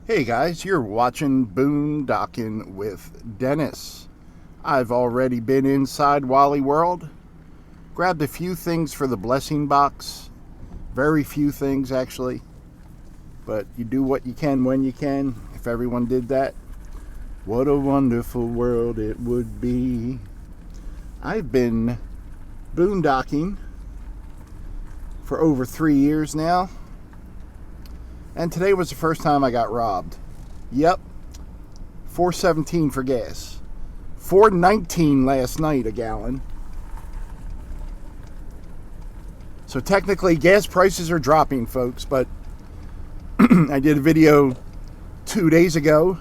Hey guys, you're watching Boondocking with Dennis. I've already been inside Wally World, grabbed a few things for the blessing box. Very few things actually, but you do what you can when you can. If everyone did that, what a wonderful world it would be. I've been boondocking for over 3 years now. And today was the first time I got robbed. Yep. $4.17 for gas. $4.19 last night a gallon. So technically gas prices are dropping, folks, but I did a video 2 days ago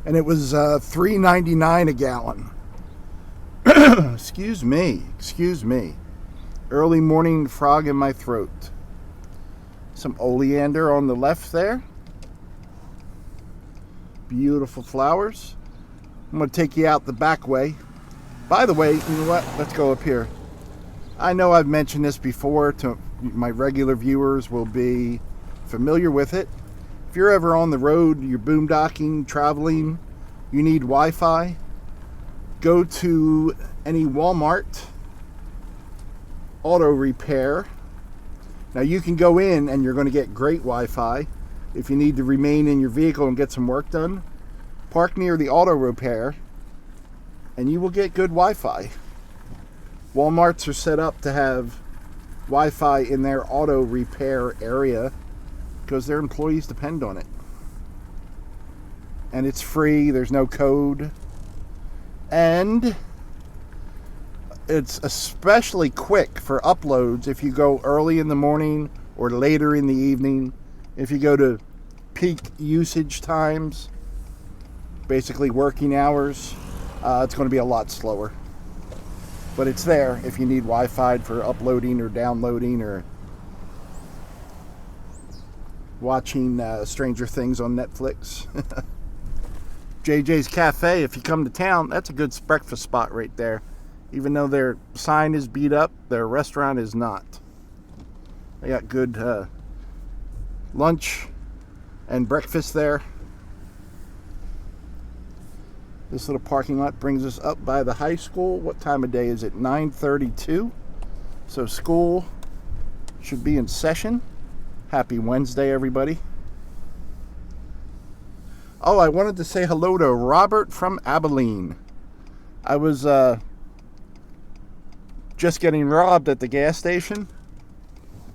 and it was $3.99 a gallon. Excuse me. Early morning frog in my throat. Some oleander on the left there. Beautiful flowers. I'm going to take you out the back way. By the way, you know what? Let's go up here. I know I've mentioned this before. To my regular viewers will be familiar with it. If you're ever on the road, you're boondocking, traveling, you need Wi-Fi, go to any Walmart auto repair. Now you can go in and you're going to get great Wi-Fi. If you need to remain in your vehicle and get some work done, park near the auto repair and you will get good Wi-Fi. Walmarts are set up to have Wi-Fi in their auto repair area because their employees depend on it. And it's free, there's no code. And it's especially quick for uploads if you go early in the morning or later in the evening. If you go to peak usage times, basically working hours, it's going to be a lot slower. But it's there if you need Wi-Fi for uploading or downloading or watching Stranger Things on Netflix. JJ's Cafe, if you come to town, that's a good breakfast spot right there. Even though their sign is beat up, their restaurant is not. They got good lunch and breakfast there. This little parking lot brings us up by the high school. What time of day is it? 9:32. So school should be in session. Happy Wednesday, everybody. Oh, I wanted to say hello to Robert from Abilene. I was just getting robbed at the gas station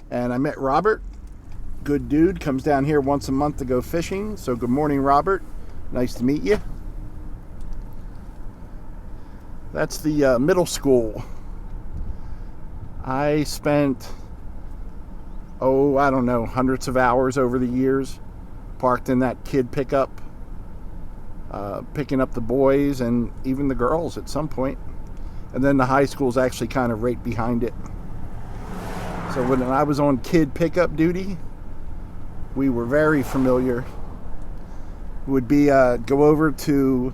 and I met Robert. Good dude, comes down here once a month to go fishing. So good morning, Robert, nice to meet you. That's the middle school. I spent I don't know, hundreds of hours over the years parked in that kid pickup, picking up the boys and even the girls at some point. And then the high school's actually kind of right behind it. So when I was on kid pickup duty, we were very familiar. It would be go over to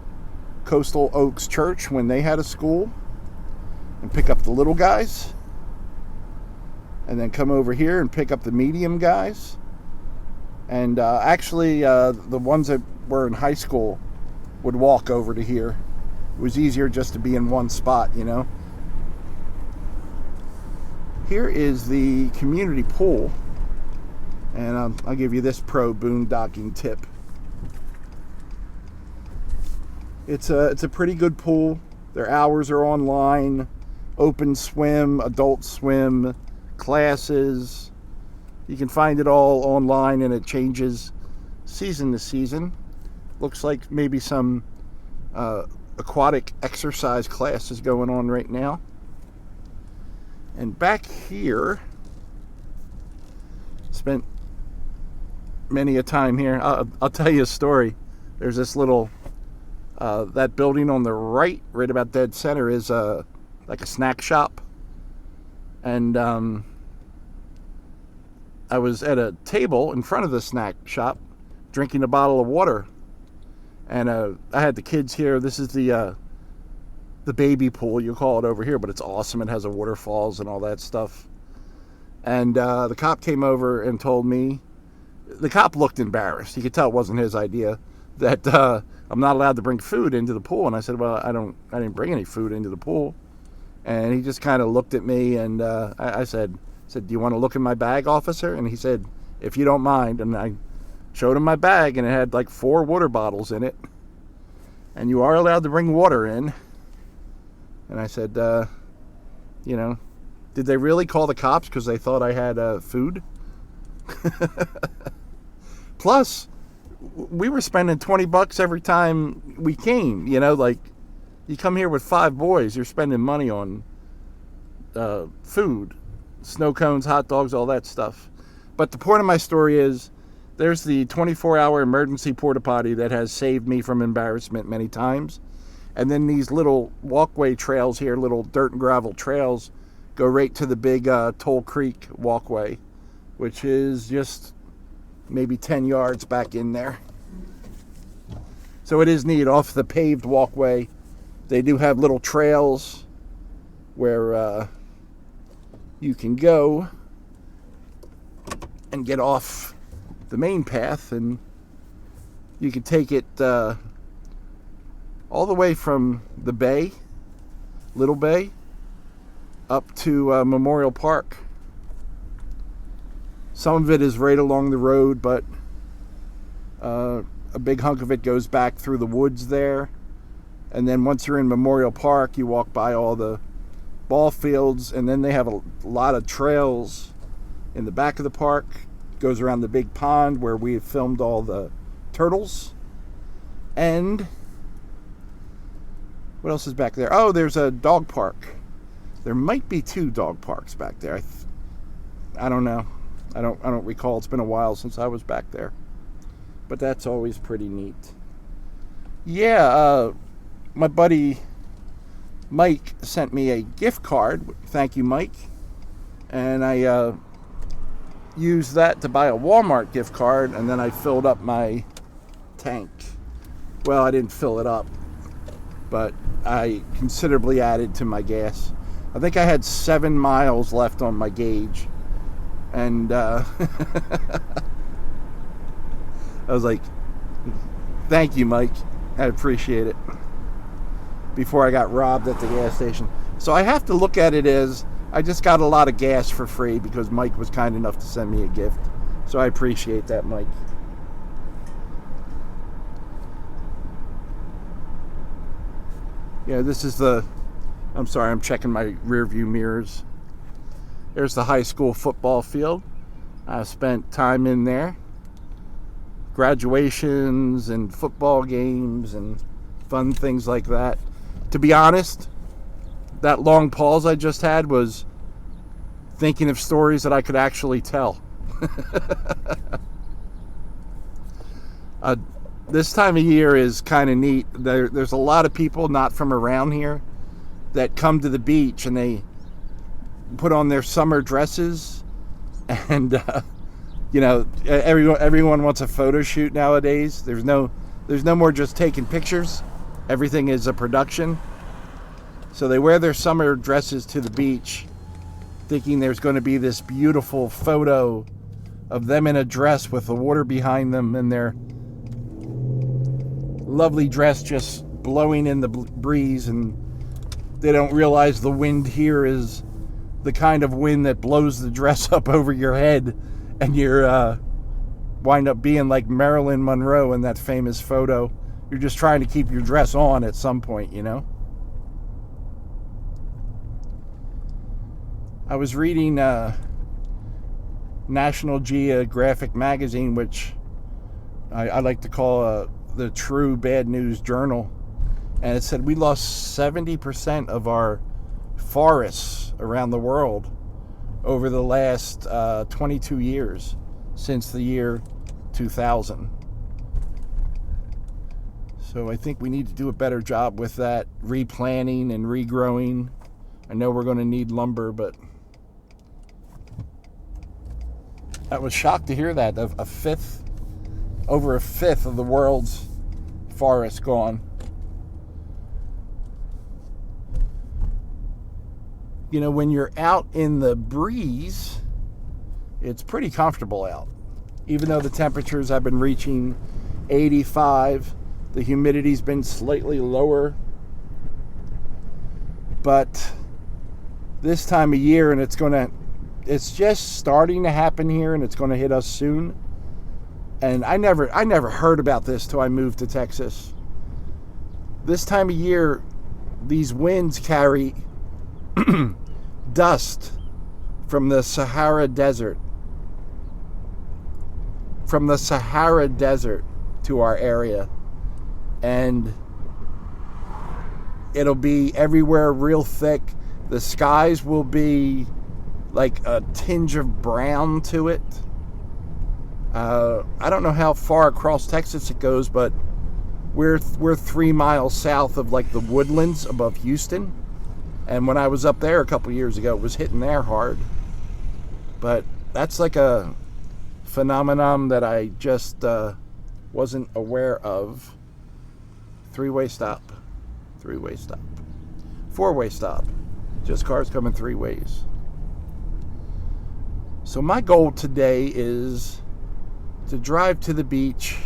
Coastal Oaks Church when they had a school and pick up the little guys. And then come over here and pick up the medium guys. And actually, the ones that were in high school would walk over to here. It was easier just to be in one spot, you know. Here is the community pool, and I'll give you this pro boondocking tip. It's a pretty good pool. Their hours are online, open swim, adult swim, classes. You can find it all online, and it changes season to season. Looks like maybe some aquatic exercise class is going on right now. And back here, spent many a time here. I'll tell you a story. There's this little that building on the right about dead center is like a snack shop. And I was at a table in front of the snack shop drinking a bottle of water. And I had the kids here. This is the baby pool, you call it over here, but it's awesome. It has a waterfalls and all that stuff. And the cop came over and told me The cop looked embarrassed. You could tell it wasn't his idea that I'm not allowed to bring food into the pool. And I said, well, I didn't bring any food into the pool. And he just kind of looked at me, and I said, do you want to look in my bag, officer? And he said, if you don't mind. And I showed him my bag, and it had like 4 water bottles in it. And you are allowed to bring water in. And I said, did they really call the cops because they thought I had food? Plus, we were spending $20 every time we came. Like, you come here with 5 boys, you're spending money on food, snow cones, hot dogs, all that stuff. But the point of my story is, there's the 24-hour emergency porta potty that has saved me from embarrassment many times. And then these little walkway trails here, little dirt and gravel trails, go right to the big Toll Creek walkway, which is just maybe 10 yards back in there. So it is neat. Off the paved walkway, they do have little trails where you can go and get off the main path, and you can take it all the way from the bay, Little Bay, up to Memorial Park. Some of it is right along the road, but a big hunk of it goes back through the woods there. And then once you're in Memorial Park, you walk by all the ball fields, and then they have a lot of trails in the back of the park. It goes around the big pond where we filmed all the turtles. And what else is back there? Oh, there's a dog park. There might be 2 dog parks back there. I don't know. I don't recall. It's been a while since I was back there. But that's always pretty neat. Yeah, my buddy Mike sent me a gift card. Thank you, Mike. And I used that to buy a Walmart gift card, and then I filled up my tank. Well, I didn't fill it up, but I considerably added to my gas. I think I had 7 miles left on my gauge. And I was like, thank you, Mike. I appreciate it. Before I got robbed at the gas station. So I have to look at it as I just got a lot of gas for free because Mike was kind enough to send me a gift. So I appreciate that, Mike. Yeah, this is I'm sorry, I'm checking my rear view mirrors. There's the high school football field. I spent time in there. Graduations and football games and fun things like that. To be honest, that long pause I just had was thinking of stories that I could actually tell. This time of year is kind of neat. There's a lot of people not from around here that come to the beach, and they put on their summer dresses, and everyone wants a photo shoot nowadays. There's no more just taking pictures. Everything is a production. So they wear their summer dresses to the beach, thinking there's going to be this beautiful photo of them in a dress with the water behind them and their lovely dress just blowing in the breeze, and they don't realize the wind here is the kind of wind that blows the dress up over your head, and you're wind up being like Marilyn Monroe in that famous photo. You're just trying to keep your dress on at some point, I was reading National Geographic magazine, which I like to call the true bad news journal, and it said we lost 70% of our forests around the world over the last 22 years since the year 2000. So I think we need to do a better job with that, replanting and regrowing. I know we're going to need lumber, but I was shocked to hear that over a fifth of the world's forest gone. When you're out in the breeze, it's pretty comfortable out. even though the temperatures have been reaching 85, the humidity's been slightly lower. But this time of year, and it's just starting to happen here, and it's going to hit us soon. And I never heard about this till I moved to Texas. This time of year, these winds carry dust from the Sahara Desert. From the Sahara Desert to our area. And it'll be everywhere real thick. The skies will be like a tinge of brown to it. I don't know how far across Texas it goes, but we're 3 miles south of like the woodlands above Houston. And when I was up there a couple years ago, it was hitting there hard. But that's like a phenomenon that I just wasn't aware of. Three-way stop. Three-way stop. Four-way stop. Just cars coming 3 ways. So my goal today is to drive to the beach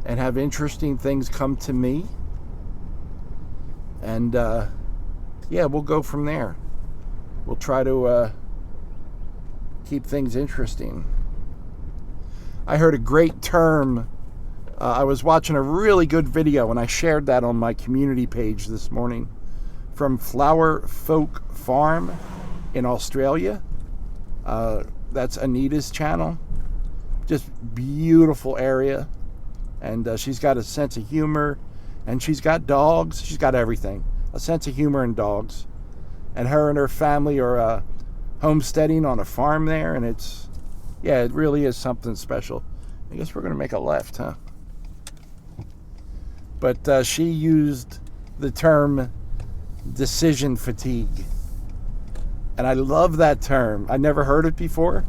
and have interesting things come to me. And yeah, we'll go from there. We'll try to keep things interesting. I heard a great term. I was watching a really good video, and I shared that on my community page this morning, from Flower Folk Farm in Australia. That's Anita's channel. Just beautiful area. And she's got a sense of humor, and she's got dogs. She's got everything. A sense of humor and dogs. And her and her family are homesteading on a farm there, and it really is something special. I guess we're going to make a left, huh? But she used the term decision fatigue. And I love that term. I never heard it before.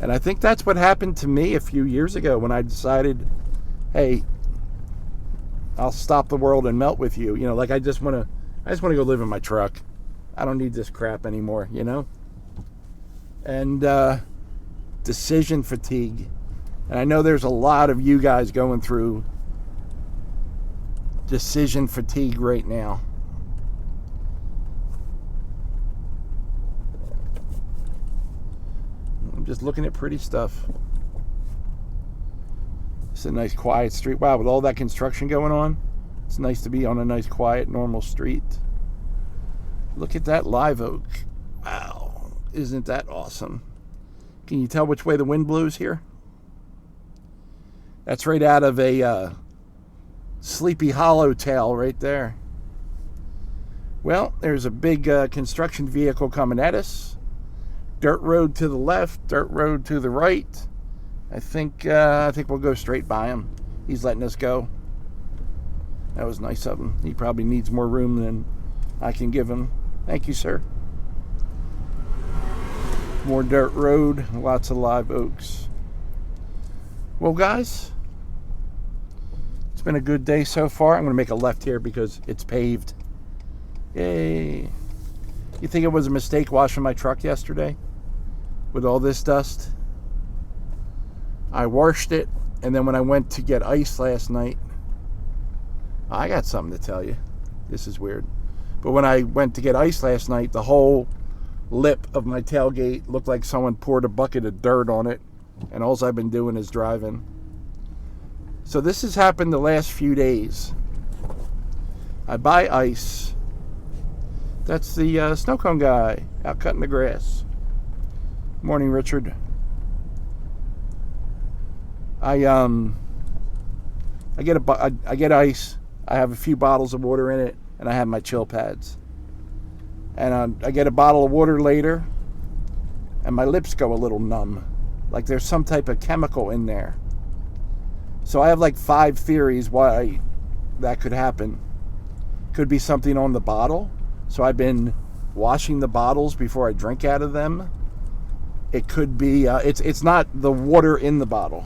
And I think that's what happened to me a few years ago when I decided, hey, I'll stop the world and melt with you. You know, like I just want to go live in my truck. I don't need this crap anymore, you know? And decision fatigue. And I know there's a lot of you guys going through decision fatigue right now. I'm just looking at pretty stuff. It's a nice quiet street. Wow, with all that construction going on, it's nice to be on a nice quiet normal street. Look at that live oak. Wow, isn't that awesome? Can you tell which way the wind blows here? That's right out of a Sleepy Hollow tale right there. Well, there's a big construction vehicle coming at us. Dirt road to the left, dirt road to the right. I think we'll go straight by him. He's letting us go. That was nice of him. He probably needs more room than I can give him. Thank you, sir. More dirt road, lots of live oaks. Well, guys, it's been a good day so far. I'm going to make a left here because it's paved. Yay. You think it was a mistake washing my truck yesterday with all this dust? I washed it, and then when I went to get ice last night, I got something to tell you. This is weird. But when I went to get ice last night, the whole lip of my tailgate looked like someone poured a bucket of dirt on it, and all I've been doing is driving. So this has happened the last few days. I buy ice. That's the snow cone guy out cutting the grass. Morning, Richard. I get ice. I have a few bottles of water in it, and I have my chill pads. And I get a bottle of water later, and my lips go a little numb, like there's some type of chemical in there. So I have like 5 theories why that could happen. Could be something on the bottle. So I've been washing the bottles before I drink out of them. It could be, it's not the water in the bottle.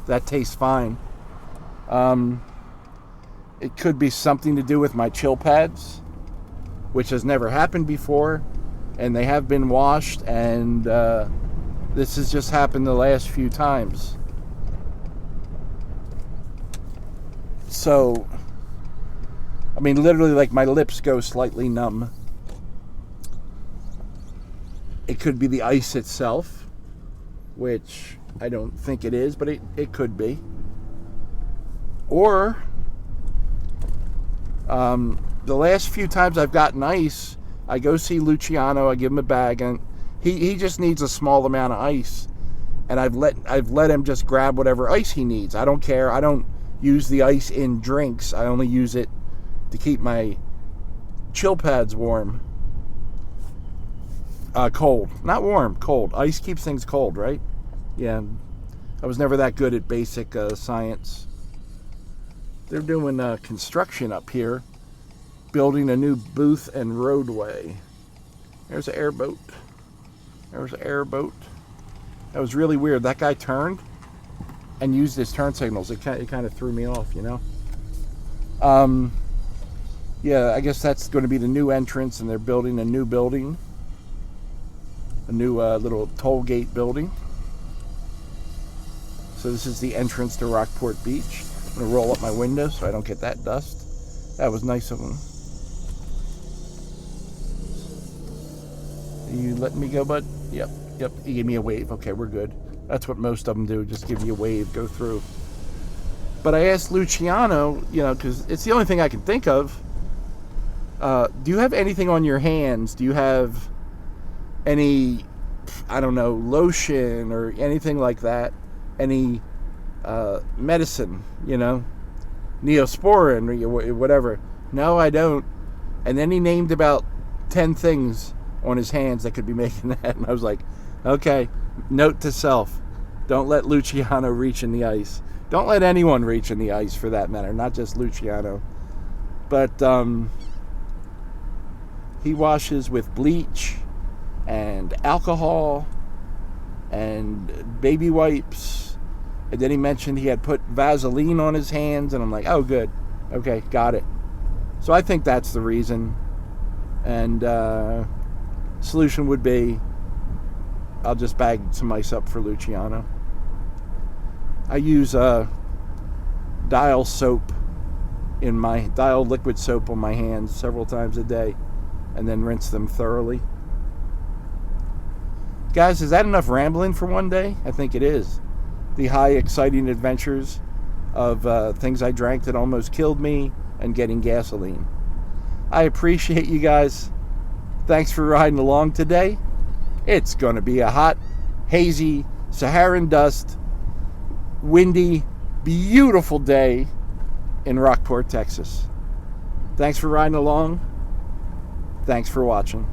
That tastes fine. It could be something to do with my chill pads, which has never happened before. And they have been washed, and This has just happened the last few times. So, I mean, literally, like, my lips go slightly numb. It could be the ice itself, which I don't think it is, but it could be. Or, the last few times I've gotten ice, I go see Luciano, I give him a bag, and he just needs a small amount of ice. And I've let him just grab whatever ice he needs. I don't care. I don't use the ice in drinks. I only use it to keep my chill pads warm. Cold. Not warm, cold. Ice keeps things cold, right? Yeah. I was never that good at basic science. They're doing construction up here, building a new booth and roadway. There's an airboat. There's an airboat. That was really weird. That guy turned and used his turn signals. It kind of threw me off, you know? Yeah, I guess that's going to be the new entrance, and they're building a new building. A new little toll gate building. So this is the entrance to Rockport Beach. I'm going to roll up my window so I don't get that dust. That was nice of them. You letting me go, bud? Yep. He gave me a wave. Okay, we're good. That's what most of them do, just give you a wave, go through. But I asked Luciano, you know, because it's the only thing I can think of. Do you have anything on your hands? Do you have any, I don't know, lotion or anything like that? Any medicine, you know? Neosporin or whatever. No, I don't. And then he named about 10 things on his hands that could be making that. And I was like, okay, note to self. Don't let Luciano reach in the ice. Don't let anyone reach in the ice, for that matter, not just Luciano. But he washes with bleach and alcohol and baby wipes. And then he mentioned he had put Vaseline on his hands, and I'm like, oh, good. Okay, got it. So I think that's the reason. And solution would be, I'll just bag some ice up for Luciano. I use Dial liquid soap on my hands several times a day, and then rinse them thoroughly. Guys, is that enough rambling for one day? I think it is. The high, exciting adventures of things I drank that almost killed me and getting gasoline. I appreciate you guys. Thanks for riding along today. It's going to be a hot, hazy, Saharan dust, windy, beautiful day in Rockport, Texas. Thanks for riding along. Thanks for watching.